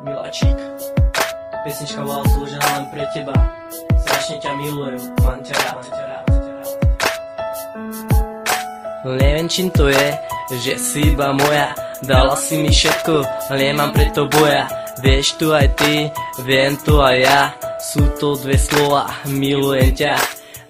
Miláčik, pesnička bola slúžená len pre teba. Strašne ťa milujem, mám ťa rád. Neviem čím to je, že si iba moja. Dala si mi všetko, nemám preto boja. Vieš tu aj ty, viem tu aj ja. Sú to dve slova, milujem ťa.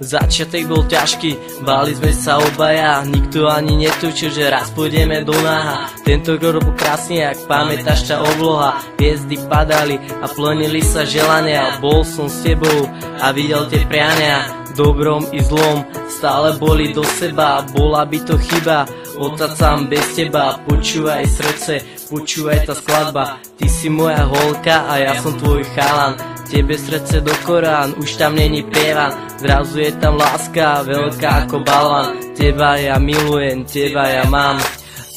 Začiatek bol ťažký, báli sme sa obaja. Nikto ani netučil, že raz pôjdeme do náha. Tento rok bol krásny, ak pamätáš tá obloha. Hviezdy padali a plnili sa želania. Bol som s tebou a videl tie priania. Dobrom i zlom stále boli do seba. Bola by to chyba ostať sám bez teba. Počúvaj srdce, počúvaj tá skladba. Ty si moja holka a ja som tvoj chalan. Tebe srdce do Korán, už tam není prievan. Zrazu je tam láska, veľká ako balvan. Teba ja milujem, teba ja mám.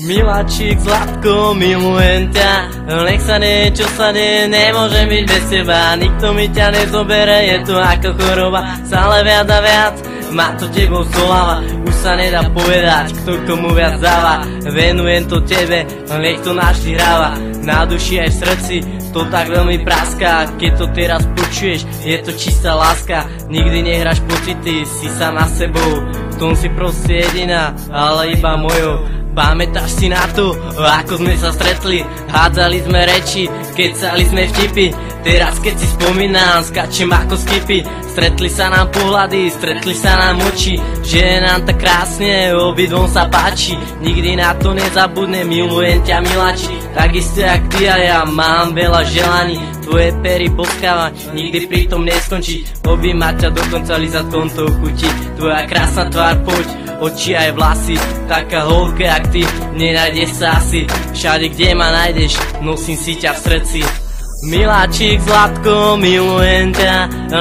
Miláčik, zlatko, milujem ťa. Nech sa nie, čo sa nie, nemôžem byť bez teba. Nikto mi ťa nezobere, je to ako choroba. Stále viac a viac, má to tebou zoláva. Už sa nedá povedať, kto komu viac dáva. Venujem to tebe, nech to navždy hráva. Na duši aj v srdci to tak veľmi praská. Keď to teraz počuješ, je to čistá láska. Nikdy nehráš pocity, si sama sebou. V tom si proste jediná, ale iba mojou. Pamätáš si na to, ako sme sa stretli? Hádzali sme reči, kecali sme vtipy. Teraz keď si spomínam, skačem ako skipy. Stretli sa nám pohľady, stretli sa nám oči. Že je nám tak krásne, obidvom sa páči. Nikdy na to nezabudnem, milujem ťa miláči. Takisto jak ty a ja, mám veľa želaní. Tvoje pery boskáva, nikdy pri tom neskončí. Objímať ťa dokonca lízať tomto chuti. Tvoja krásna tvár, poď, oči aj vlasy. Taká holka jak ty, nenájdeš sa asi. Všade kde ma nájdeš, nosím si ťa v srdci. Miláčik, zlatko, milujem ťa.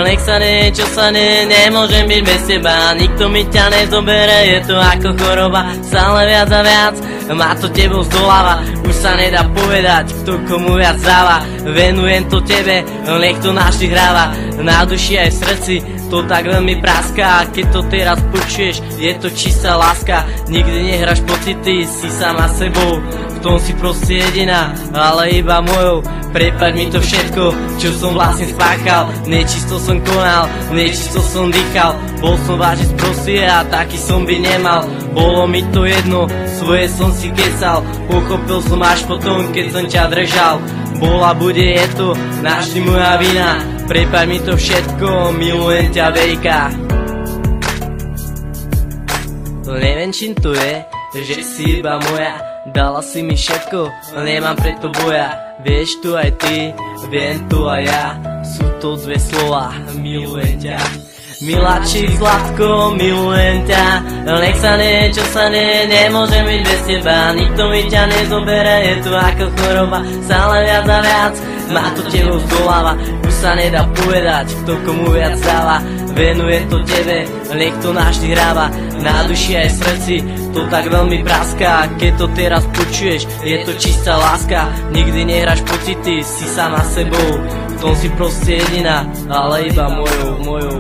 Nech sa nie, čo sa nie, nemôžem byť bez teba. Nikto mi ťa nezobere, je to ako choroba. Stále viac a viac, má to tebou zdoláva. Už sa nedá povedať, kto komu viac dáva. Venujem to tebe, nech to navždy hráva. Na duši aj v srdci to tak veľmi praská. Keď to teraz počuješ, je to čistá láska. Nikdy nehráš pocity, si sama sebou. V tom si proste jediná, ale iba mojou. Prepáč mi to všetko, čo som vlastne spáchal. Nečisto som konal, nečisto som dýchal. Bol som vážne sprostý a taký som by nemal. Bolo mi to jedno, svoje som si kecal. Pochopil som až potom, keď som ťa držal. Bola, bude, je to navždy moja vina. Prepáč mi to všetko, milujem ťa veľká. Neviem čím to je, že si iba moja. Dala si mi všetko, nemám preto boja. Vieš tu aj ty, viem tu aj ja. Sú to dve slova, milujem ťa. Miláčik, zlatko, milujem ťa. Nech sa nie, čo sa nie, nemôžem byť bez teba. Nikto mi ťa nezobere, je to ako choroba. Stále viac a viac, má to tebou zdoláva. Už sa nedá povedať, kto komu viac dáva. Venujem to tebe, nech to navždy hráva. Na duši aj v srdci to tak veľmi praská. Keď to teraz počuješ, je to čistá láska. Nikdy nehráš pocity, si sama sebou. V tom si proste jediná, ale iba mojou.